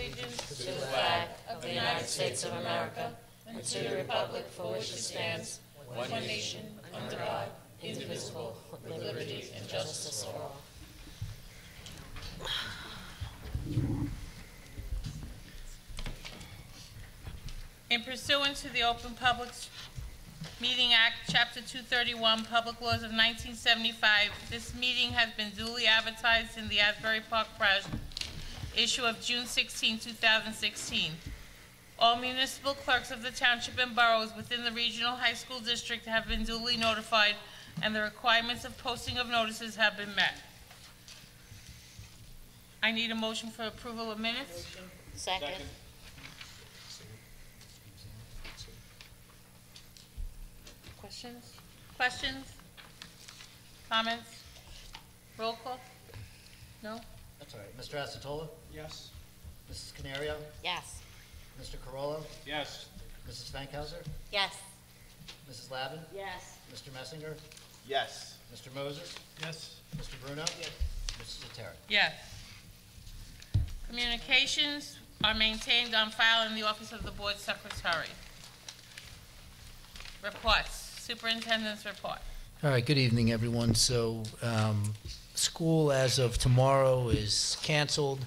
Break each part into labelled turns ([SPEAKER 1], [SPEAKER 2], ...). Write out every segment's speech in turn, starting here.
[SPEAKER 1] allegiance to the flag of the United States of America and to the republic for which it stands, one nation, under God, indivisible, with liberty and justice for all. In pursuant to the Open Public Meeting Act, Chapter 231, Public Laws of 1975, this meeting has been duly advertised in the Asbury Park Press, issue of June 16, 2016. All municipal clerks of the township and boroughs within the regional high school district have been duly notified, and the requirements of posting of notices have been met. I need a motion for approval of minutes.
[SPEAKER 2] Second.
[SPEAKER 1] Questions? Comments? Roll call? No?
[SPEAKER 3] That's all right. Mr. Acetola?
[SPEAKER 4] Yes.
[SPEAKER 3] Mrs. Canario?
[SPEAKER 2] Yes.
[SPEAKER 3] Mr. Carollo?
[SPEAKER 4] Yes.
[SPEAKER 3] Mrs. Fankhauser?
[SPEAKER 2] Yes.
[SPEAKER 3] Mrs. Lavin?
[SPEAKER 2] Yes.
[SPEAKER 3] Mr. Messinger?
[SPEAKER 4] Yes.
[SPEAKER 3] Mr. Moses?
[SPEAKER 4] Yes.
[SPEAKER 3] Mr. Bruno? Yes. Mrs. Zatara?
[SPEAKER 1] Yes. Communications are maintained on file in the office of the board secretary. Reports. Superintendent's report.
[SPEAKER 5] All right, good evening, everyone. So school as of tomorrow is canceled.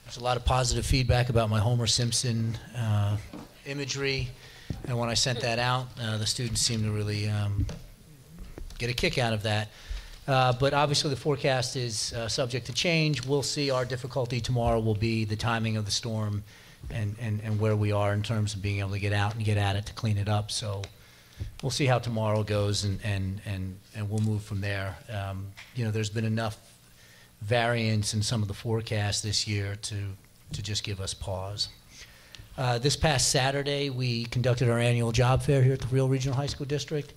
[SPEAKER 5] There's a lot of positive feedback about my Homer Simpson imagery, and when I sent that out, the students seemed to really get a kick out of that. But obviously the forecast is subject to change. We'll see. Our difficulty tomorrow will be the timing of the storm and where we are in terms of being able to get out and get at it to clean it up. So we'll see how tomorrow goes, and we'll move from there. You know, there's been enough variance in some of the forecasts this year to just give us pause. This past Saturday, we conducted our annual job fair here at the Real Regional High School District.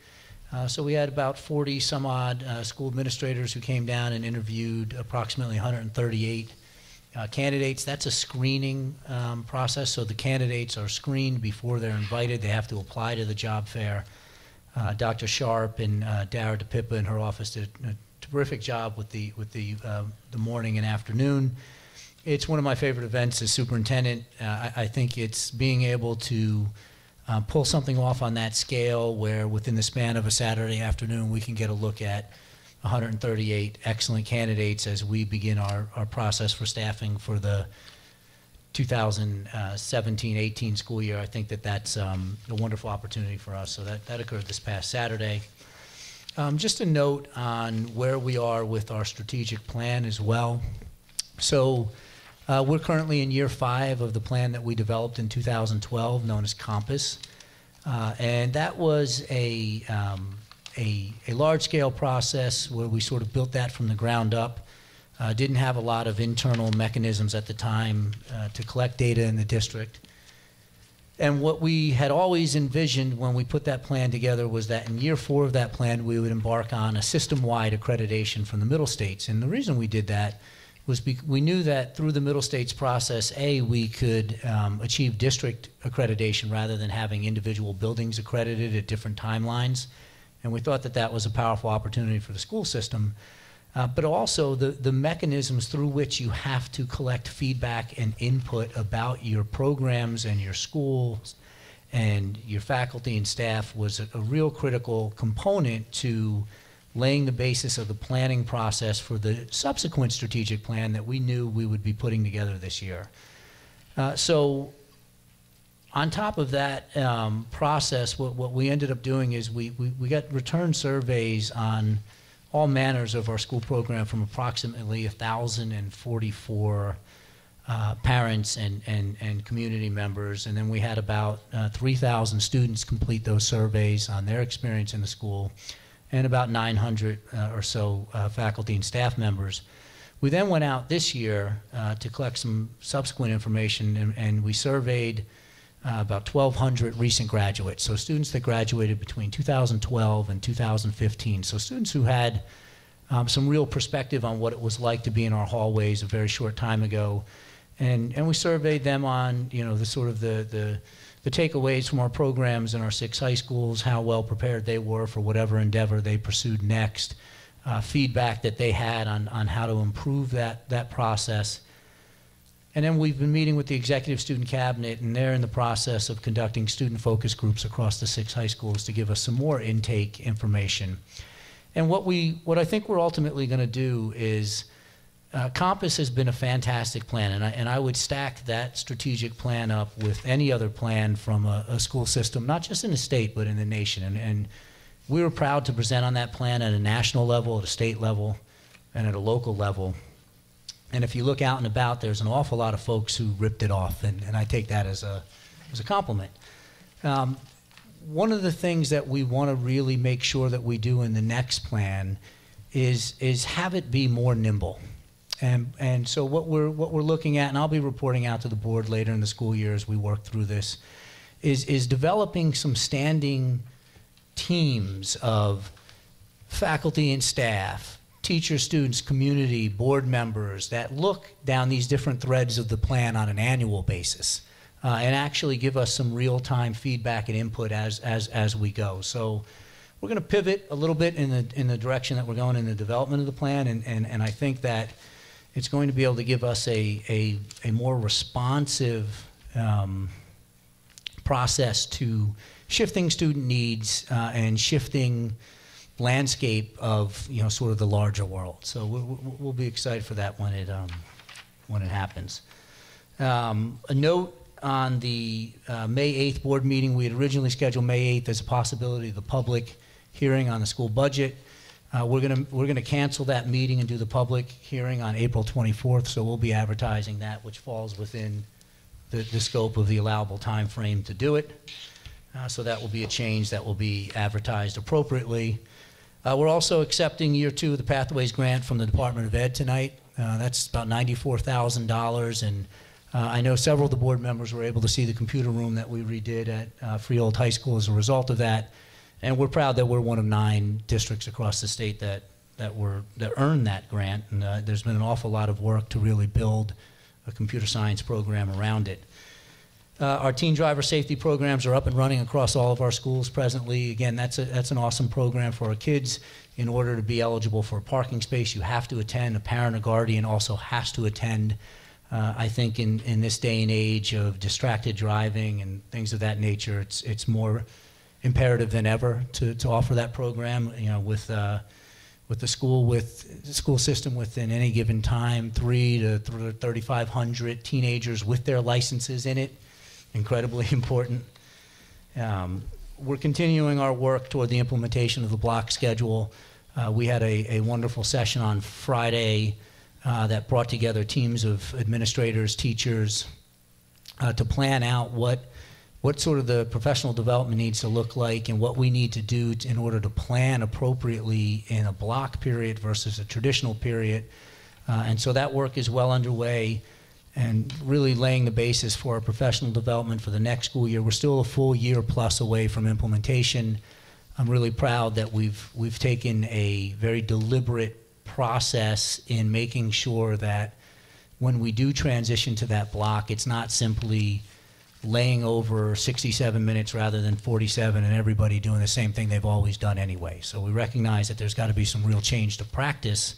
[SPEAKER 5] So we had about 40 some odd school administrators who came down and interviewed approximately 138 candidates. That's a screening process, so the candidates are screened before they're invited. They have to apply to the job fair. Dr. Sharp and Dara DePippa in her office did a terrific job with the morning and afternoon. It's one of my favorite events as superintendent. I think it's being able to pull something off on that scale where within the span of a Saturday afternoon we can get a look at 138 excellent candidates as we begin our process for staffing for the 2017-18 school year. I think that's a wonderful opportunity for us. So that occurred this past Saturday. Just a note on where we are with our strategic plan as well. So we're currently in year 5 of the plan that we developed in 2012, known as Compass. And that was a large-scale process where we sort of built that from the ground up. Didn't have a lot of internal mechanisms at the time to collect data in the district. And what we had always envisioned when we put that plan together was that in year 4 of that plan, we would embark on a system-wide accreditation from the middle states. And the reason we did that was we knew that through the middle states process, we could achieve district accreditation rather than having individual buildings accredited at different timelines. And we thought that that was a powerful opportunity for the school system. But also the mechanisms through which you have to collect feedback and input about your programs and your schools and your faculty and staff was a real critical component to laying the basis of the planning process for the subsequent strategic plan that we knew we would be putting together this year. So on top of that process, what we ended up doing is we got return surveys on all manners of our school program from approximately 1,044 parents and community members, and then we had about 3,000 students complete those surveys on their experience in the school, and about 900 or so faculty and staff members. We then went out this year to collect some subsequent information, and we surveyed about 1,200 recent graduates, so students that graduated between 2012 and 2015. So students who had some real perspective on what it was like to be in our hallways a very short time ago, and we surveyed them on the sort of the takeaways from our programs in our 6 high schools, how well prepared they were for whatever endeavor they pursued next, feedback that they had on how to improve that process. And then we've been meeting with the Executive Student Cabinet, and they're in the process of conducting student focus groups across the 6 high schools to give us some more intake information. And what I think we're ultimately going to do is, Compass has been a fantastic plan, and I would stack that strategic plan up with any other plan from a school system, not just in the state, but in the nation. And we were proud to present on that plan at a national level, at a state level, and at a local level. And if you look out and about, there's an awful lot of folks who ripped it off, and I take that as a compliment. One of the things that we want to really make sure that we do in the next plan is have it be more nimble. And so what we're looking at, and I'll be reporting out to the board later in the school year as we work through this, is developing some standing teams of faculty and staff, teachers, students, community, board members that look down these different threads of the plan on an annual basis and actually give us some real-time feedback and input as we go. So we're going to pivot a little bit in the direction that we're going in the development of the plan, and I think that it's going to be able to give us a more responsive process to shifting student needs and shifting landscape of sort of the larger world. So we'll be excited for that when it happens. A note on the May 8th board meeting. We had originally scheduled May 8th as a possibility of the public hearing on the school budget. We're gonna cancel that meeting and do the public hearing on April 24th. So we'll be advertising that, which falls within the scope of the allowable time frame to do it. So that will be a change that will be advertised appropriately. We're also accepting year 2 of the Pathways Grant from the Department of Ed tonight. That's about $94,000, and I know several of the board members were able to see the computer room that we redid at Freehold High School as a result of that, and we're proud that we're one of 9 districts across the state that earned that grant, and there's been an awful lot of work to really build a computer science program around it. Our teen driver safety programs are up and running across all of our schools presently. Again, that's an awesome program for our kids. In order to be eligible for a parking space, you have to attend. A parent or guardian also has to attend. I think in this day and age of distracted driving and things of that nature, it's more imperative than ever to offer that program. With the school system within any given time, 300 to 3,500 teenagers with their licenses in it. Incredibly important. We're continuing our work toward the implementation of the block schedule. We had a wonderful session on Friday that brought together teams of administrators, teachers, to plan out what sort of the professional development needs to look like and what we need to do in order to plan appropriately in a block period versus a traditional period. And so that work is well underway and really laying the basis for our professional development for the next school year. We're still a full year plus away from implementation. I'm really proud that we've taken a very deliberate process in making sure that when we do transition to that block, it's not simply laying over 67 minutes rather than 47 and everybody doing the same thing they've always done anyway. So we recognize that there's got to be some real change to practice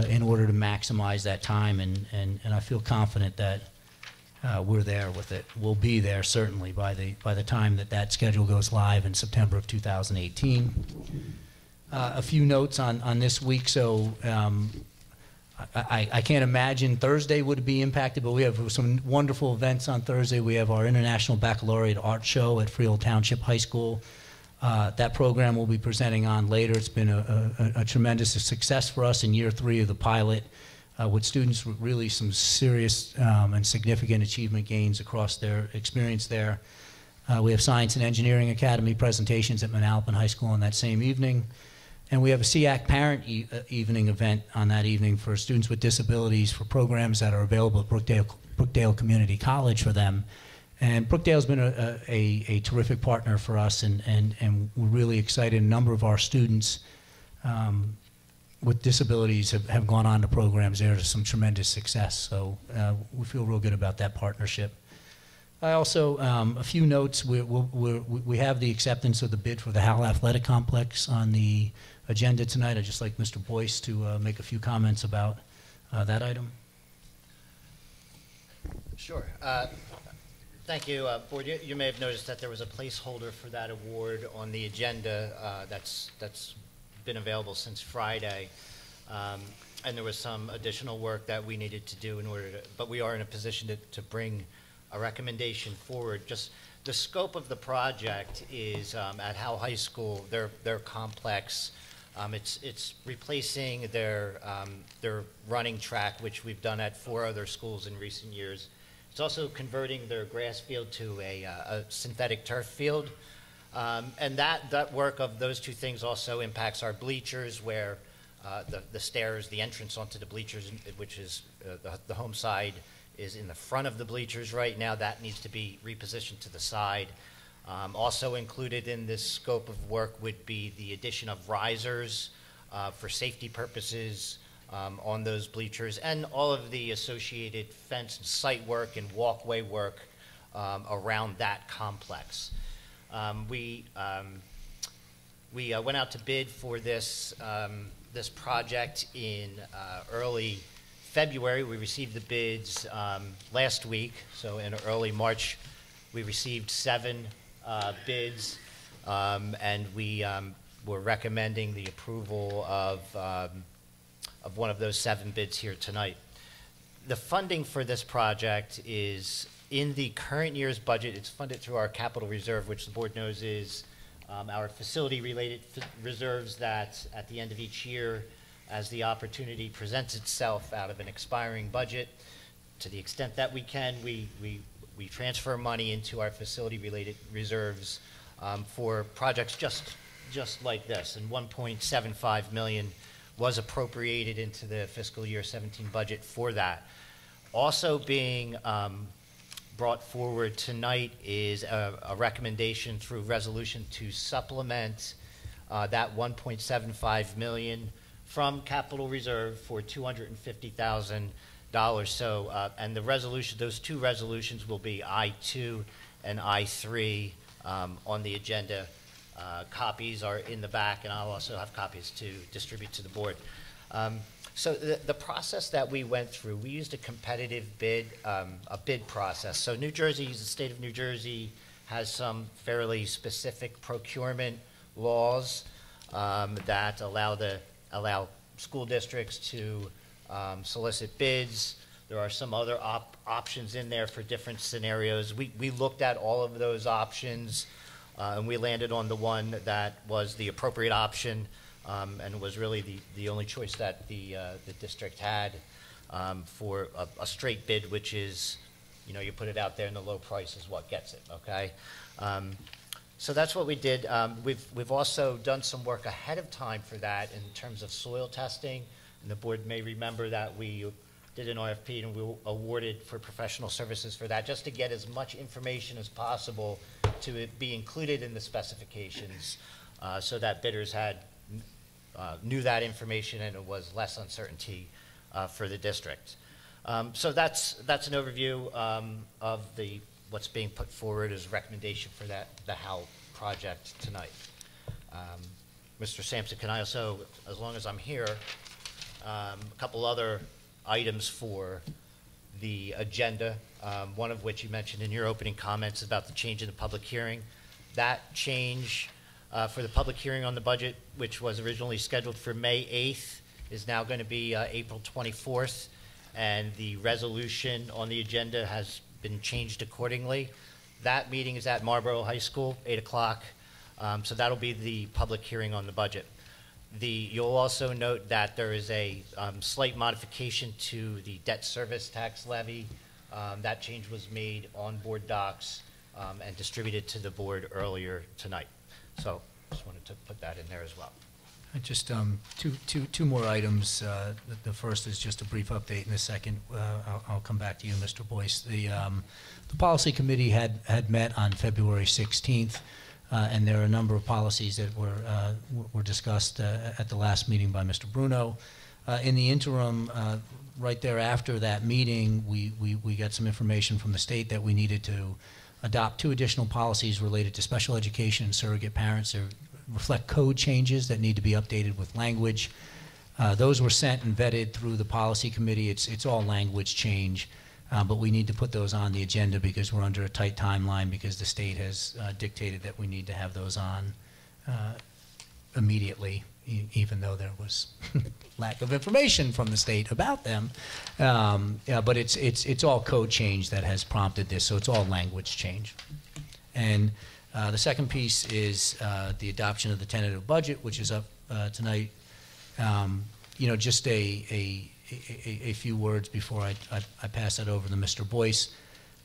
[SPEAKER 5] in order to maximize that time, and I feel confident that we're there with it. We'll be there certainly by the time that schedule goes live in September of 2018. A few notes on this week. So I can't imagine Thursday would be impacted, but we have some wonderful events on Thursday. We have our International Baccalaureate Art Show at Freehold Township High School. That program we'll be presenting on later. It's been a tremendous success for us in year 3 of the pilot, with students with really some serious and significant achievement gains across their experience there. We have Science and Engineering Academy presentations at Manalapan High School on that same evening. And we have a SEAC parent evening event on that evening for students with disabilities for programs that are available at Brookdale Community College for them. And Brookdale's been a terrific partner for us, and we're really excited. A number of our students with disabilities have gone on to programs there to some tremendous success. So we feel real good about that partnership. I also, a few notes, we have the acceptance of the bid for the Howell Athletic Complex on the agenda tonight. I'd just like Mr. Boyce to make a few comments about that item.
[SPEAKER 3] Sure. Thank you, Board. You may have noticed that there was a placeholder for that award on the agenda that's been available since Friday. And there was some additional work that we needed to do in order to, but we are in a position to bring a recommendation forward. Just the scope of the project is at Howe High School, they're complex. It's replacing their running track, which we've done at 4 other schools in recent years. It's also converting their grass field to a synthetic turf field. And that work of those two things also impacts our bleachers, where the stairs, the entrance onto the bleachers, which is the home side, is in the front of the bleachers right now. That needs to be repositioned to the side. Also included in this scope of work would be the addition of risers for safety purposes on those bleachers, and all of the associated fence and site work and walkway work around that complex. We went out to bid for this project in early February. We received the bids last week, so in early March we received 7 bids, and we were recommending the approval of one of those 7 bids here tonight. The funding for this project is in the current year's budget. It's funded through our capital reserve, which the board knows is our facility-related reserves that at the end of each year, as the opportunity presents itself out of an expiring budget, to the extent that we can, we transfer money into our facility-related reserves for projects just like this. And $1.75 million was appropriated into the fiscal year 17 budget for that. Also being brought forward tonight is a recommendation through resolution to supplement that $1.75 million from capital reserve for $250,000. So, and the resolution, those 2 resolutions will be I-2 and I-3 on the agenda. Copies are in the back, and I'll also have copies to distribute to the board. So the process that we went through, we used a competitive bid, a bid process. So New Jersey, the state of New Jersey, has some fairly specific procurement laws that allow school districts to solicit bids. There are some other options in there for different scenarios. We looked at all of those options, and we landed on the one that was the appropriate option, and was really the only choice that the district had for a straight bid, which is, you know, you put it out there and the low price is what gets it, okay? So that's what we did. We've also done some work ahead of time for that in terms of soil testing, and the board may remember that we did an RFP and we were awarded for professional services for that, just to get as much information as possible to be included in the specifications, so that bidders knew that information and it was less uncertainty for the district. So that's an overview of what's being put forward as a recommendation for the Howe project tonight. Mr. Sampson, can I also, as long as I'm here, a couple other items for the agenda, one of which you mentioned in your opening comments about the change in the public hearing. That change for the public hearing on the budget, which was originally scheduled for May 8th, is now going to be April 24th, and the resolution on the agenda has been changed accordingly. That meeting is at Marlboro High School, 8 o'clock, so that'll be the public hearing on the budget. You'll also note that there is a slight modification to the debt service tax levy. That change was made on board docs and distributed to the board earlier tonight. So just wanted to put that in there as well.
[SPEAKER 5] Just two more items. The first is just a brief update, and the second, I'll come back to you, Mr. Boyce. The policy committee had met on February 16th, and there are a number of policies that were discussed at the last meeting by Mr. Bruno. In the interim, right there after that meeting, we got some information from the state that we needed to adopt 2 additional policies related to special education and surrogate parents. They reflect code changes that need to be updated with language. Those were sent and vetted through the policy committee. It's all language change. But we need to put those on the agenda because we're under a tight timeline because the state has dictated that we need to have those on immediately, even though there was lack of information from the state about them. Yeah, but it's all code change that has prompted this, so it's all language change. And the second piece is the adoption of the tentative budget, which is up tonight. You know, just a few words before I pass that over to Mr. Boyce.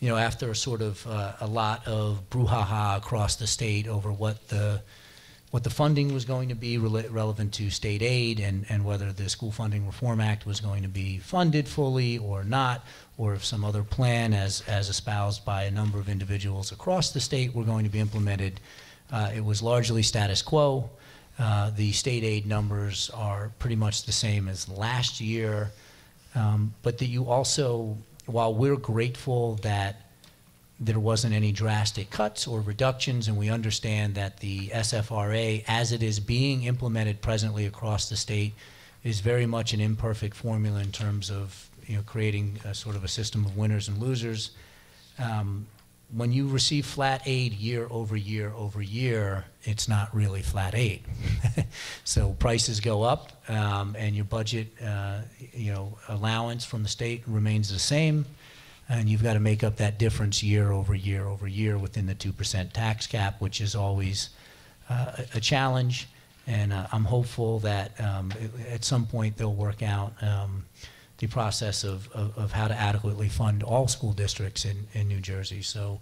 [SPEAKER 5] You know, after sort of a lot of brouhaha across the state over what the funding was going to be relevant to state aid and whether the School Funding Reform Act was going to be funded fully or not, or if some other plan as espoused by a number of individuals across the state were going to be implemented, it was largely status quo. The state aid numbers are pretty much the same as last year, but that you also, while we're grateful that there wasn't any drastic cuts or reductions, and we understand that the SFRA, as it is being implemented presently across the state, is very much an imperfect formula in terms of, you know, creating a sort of a system of winners and losers. When you receive flat aid year over year over year, it's not really flat aid. So prices go up, and your budget, you know, allowance from the state remains the same, and you've got to make up that difference year over year over year within the 2% tax cap, which is always a challenge. And I'm hopeful that at some point they'll work out the process of how to adequately fund all school districts in New Jersey. So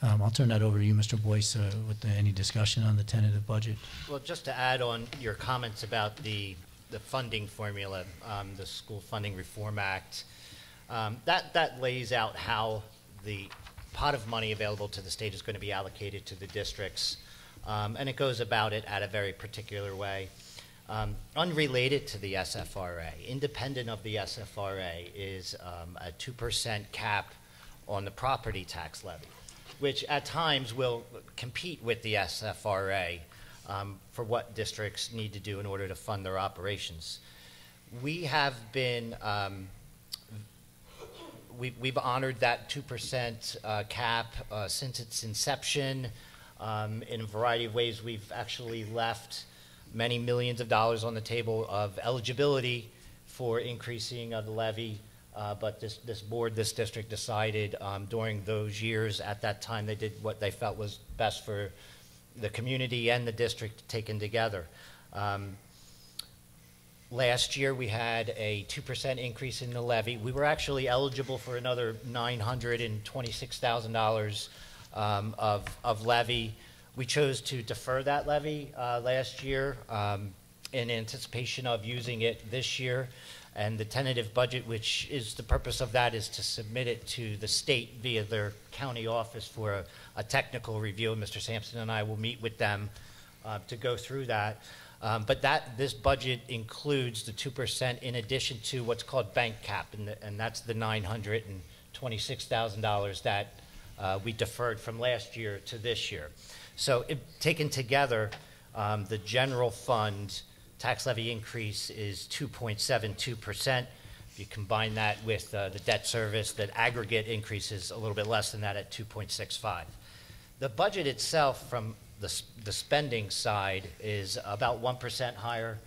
[SPEAKER 5] I'll turn that over to you, Mr. Boyce, with any discussion on the tentative budget.
[SPEAKER 3] Well, just to add on your comments about the funding formula, the School Funding Reform Act, that lays out how the pot of money available to the state is going to be allocated to the districts, and it goes about it at a very particular way. Unrelated to the SFRA, independent of the SFRA, is a 2% cap on the property tax levy, which at times will compete with the SFRA for what districts need to do in order to fund their operations. We have been, we've honored that 2% cap since its inception. In a variety of ways, we've actually left many millions of dollars on the table of eligibility for increasing the levy, but this board, this district decided during those years, at that time, they did what they felt was best for the community and the district taken together. Last year, we had a 2% increase in the levy. We were actually eligible for another $926,000 of levy. We chose to defer that levy last year in anticipation of using it this year. And the tentative budget, which is the purpose of that, is to submit it to the state via their county office for a technical review. And Mr. Sampson and I will meet with them to go through that. But this budget includes the 2% in addition to what's called bank cap, and that's the $926,000 that we deferred from last year to this year. So taken together, the general fund tax levy increase is 2.72%. If you combine that with the debt service, that aggregate increase is a little bit less than that at 2.65. The budget itself from the spending side is about 1% higher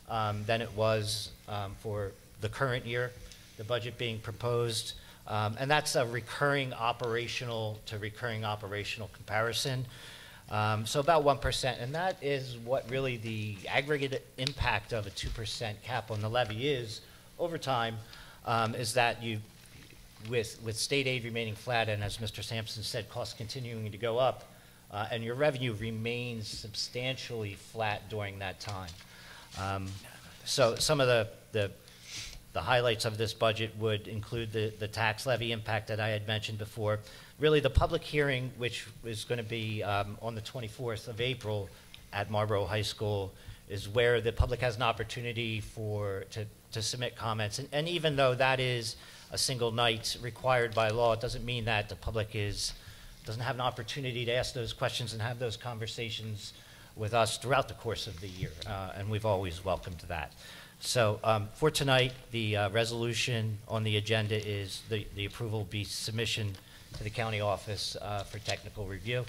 [SPEAKER 3] than it was for the current year, the budget being proposed. And that's a recurring operational to recurring operational comparison. So about 1%, and that is what really the aggregate impact of a 2% cap on the levy is over time, is that you, with state aid remaining flat, and as Mr. Sampson said, costs continuing to go up, and your revenue remains substantially flat during that time. So some of the highlights of this budget would include the tax levy impact that I had mentioned before. Really, the public hearing, which is going to be on the 24th of April at Marlborough High School, is where the public has an opportunity to submit comments. And even though that is a single night required by law, it doesn't mean that the public doesn't have an opportunity to ask those questions and have those conversations with us throughout the course of the year. And we've always welcomed that. So for tonight, the resolution on the agenda is the approval be submission to the county office for technical review,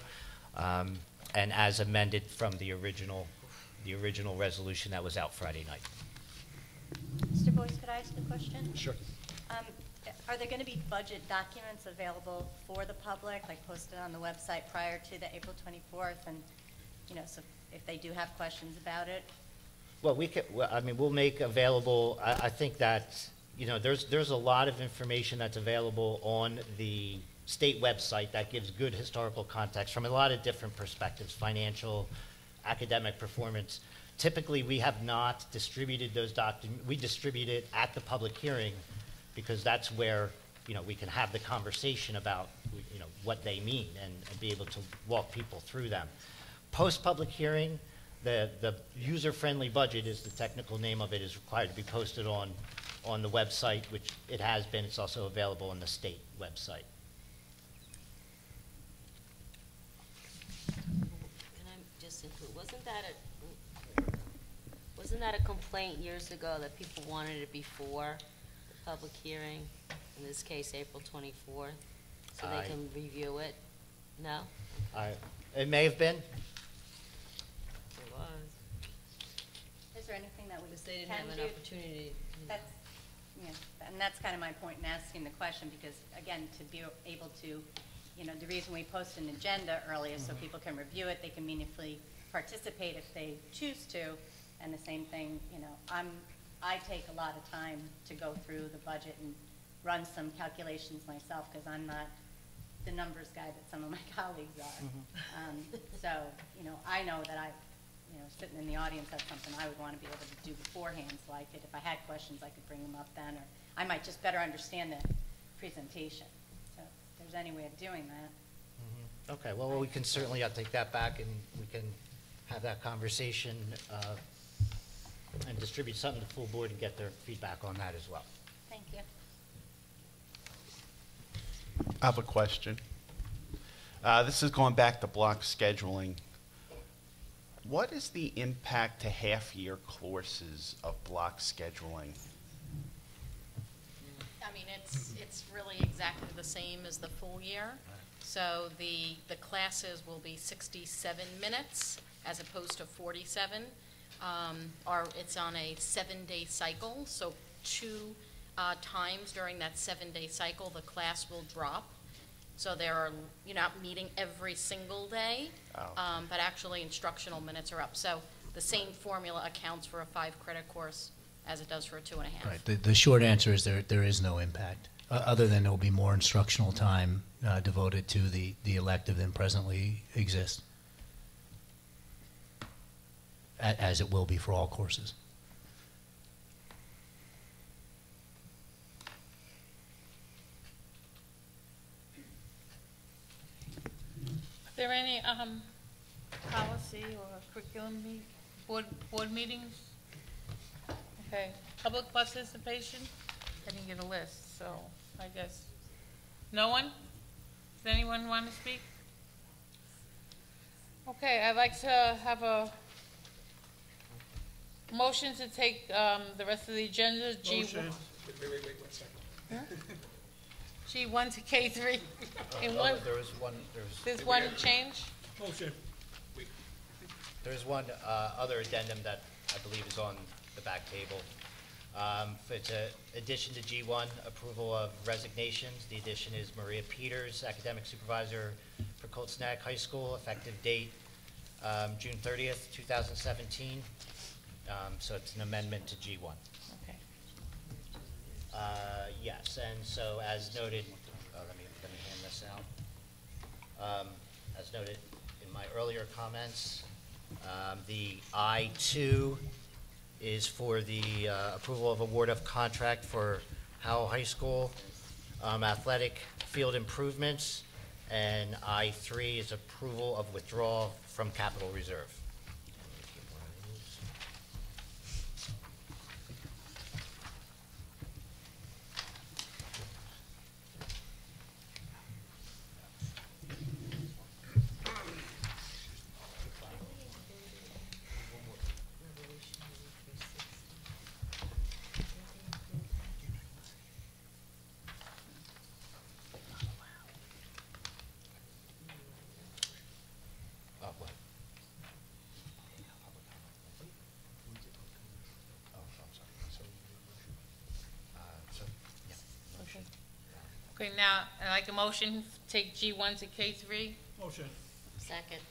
[SPEAKER 3] and as amended from the original resolution that was out Friday night.
[SPEAKER 2] Mr. Boyce, could I ask a question?
[SPEAKER 3] Sure.
[SPEAKER 2] Are there going to be budget documents available for the public, like posted on the website prior to the April 24th? And, you know, so if they do have questions about it?
[SPEAKER 3] Well, we'll make available, I think that, you know, there's a lot of information that's available on the state website that gives good historical context from a lot of different perspectives, financial, academic performance. Typically, we have not distributed those documents. We distribute it at the public hearing because that's where, you know, we can have the conversation about, you know, what they mean and be able to walk people through them. Post-public hearing, the user-friendly budget is the technical name of it, is required to be posted on the website, which it has been. It's also available on the state website.
[SPEAKER 4] Can I just include, wasn't that a complaint years ago that people wanted it before the public hearing? In this case, April 24th, so they can review it? No?
[SPEAKER 3] It may have been.
[SPEAKER 4] It was.
[SPEAKER 2] Is there anything that we
[SPEAKER 4] Because they didn't
[SPEAKER 2] can
[SPEAKER 4] have
[SPEAKER 2] do?
[SPEAKER 4] an opportunity.
[SPEAKER 2] That's, yeah, and that's kind of my point in asking the question, because, again, to be able to, you know, the reason we post an agenda early is so people can review it, they can meaningfully participate if they choose to, and the same thing, you know, I take a lot of time to go through the budget and run some calculations myself, because I'm not the numbers guy that some of my colleagues are. So, you know, I know that you know, sitting in the audience, that's something I would want to be able to do beforehand, so I could, if I had questions, I could bring them up then, or I might just better understand the presentation. So if there's any way of doing that.
[SPEAKER 3] Okay, well, we can certainly, I'll take that back, and we can have that conversation and distribute something to the full board and get their feedback on that as well.
[SPEAKER 2] Thank you.
[SPEAKER 6] I have a question. This is going back to block scheduling. What is the impact to half-year courses of block scheduling?
[SPEAKER 7] I mean, it's really exactly the same as the full year. So the classes will be 67 minutes as opposed to 47. It's on a 7-day cycle, so two times during that 7-day cycle, the class will drop. So you're not meeting every single day, but actually instructional minutes are up. So the same formula accounts for a 5-credit course as it does for a 2.5.
[SPEAKER 5] Right. The short answer is there is no impact, other than there will be more instructional time devoted to the elective than presently exists, as it will be for all courses.
[SPEAKER 1] Are there any policy or curriculum board meetings? Okay, public participation? I didn't get a list, so I guess, no one? Does anyone want to speak? Okay, I'd like to have a motion to take the rest of the agenda,
[SPEAKER 8] Motion. Wait, 1 second.
[SPEAKER 1] G1 to K3 in one. There's one change?
[SPEAKER 8] Motion.
[SPEAKER 3] There's one other addendum that I believe is on the back table. It's an addition to G1, approval of resignations. The addition is Maria Peters, academic supervisor for Colts Neck High School, effective date June 30th, 2017. So it's an amendment to G1.
[SPEAKER 1] Okay.
[SPEAKER 3] Yes, and so as noted, let me hand this out. As noted in my earlier comments, the I-2 is for the approval of award of contract for Howell High School athletic field improvements, and I-3 is approval of withdrawal from capital reserve.
[SPEAKER 1] Okay, now, I'd like a motion, take G1 to K3.
[SPEAKER 8] Motion.
[SPEAKER 4] Second.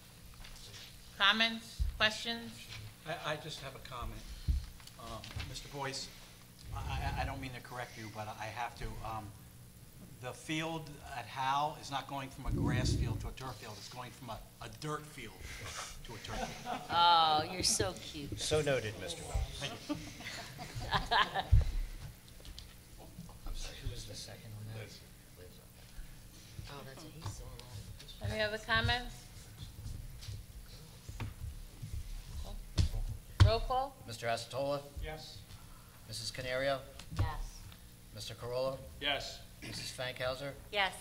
[SPEAKER 1] Comments, questions?
[SPEAKER 9] I just have a comment. Mr. Boyce, I don't mean to correct you, but I have to. The field at Howe is not going from a grass field to a turf field. It's going from a dirt field to a turf field.
[SPEAKER 4] Oh, you're so cute.
[SPEAKER 3] So noted, Mr. Wells. Who was the second on that?
[SPEAKER 4] Oh, that's what he's so alive.
[SPEAKER 1] Any other comments? Roll call?
[SPEAKER 3] Mr. Acetola?
[SPEAKER 8] Yes.
[SPEAKER 3] Mrs. Canario?
[SPEAKER 4] Yes.
[SPEAKER 3] Mr. Carollo?
[SPEAKER 8] Yes.
[SPEAKER 3] Mrs. Fankhauser?
[SPEAKER 2] Yes.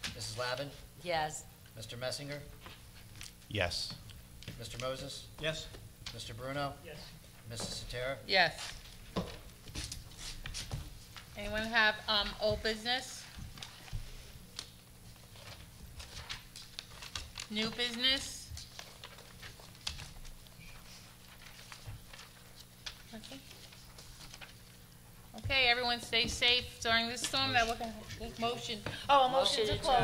[SPEAKER 3] Mrs. Lavin?
[SPEAKER 4] Yes.
[SPEAKER 3] Mr. Messinger?
[SPEAKER 6] Yes.
[SPEAKER 3] Mr. Moses?
[SPEAKER 9] Yes?
[SPEAKER 3] Mr. Bruno?
[SPEAKER 8] Yes.
[SPEAKER 3] Mrs. Satara?
[SPEAKER 1] Yes. Anyone have, old business? New business? Okay. Okay, everyone stay safe during this storm that we're gonna have. Motion, a motion to close.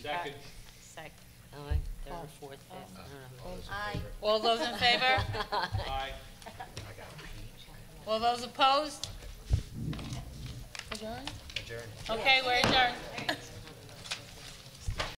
[SPEAKER 8] Second.
[SPEAKER 4] Second. Oh, third or fourth, fifth, I don't know.
[SPEAKER 2] Aye.
[SPEAKER 1] All those in favor?
[SPEAKER 8] Aye.
[SPEAKER 1] All those opposed? Adjourn?
[SPEAKER 3] Adjourned.
[SPEAKER 1] Okay, we're adjourned.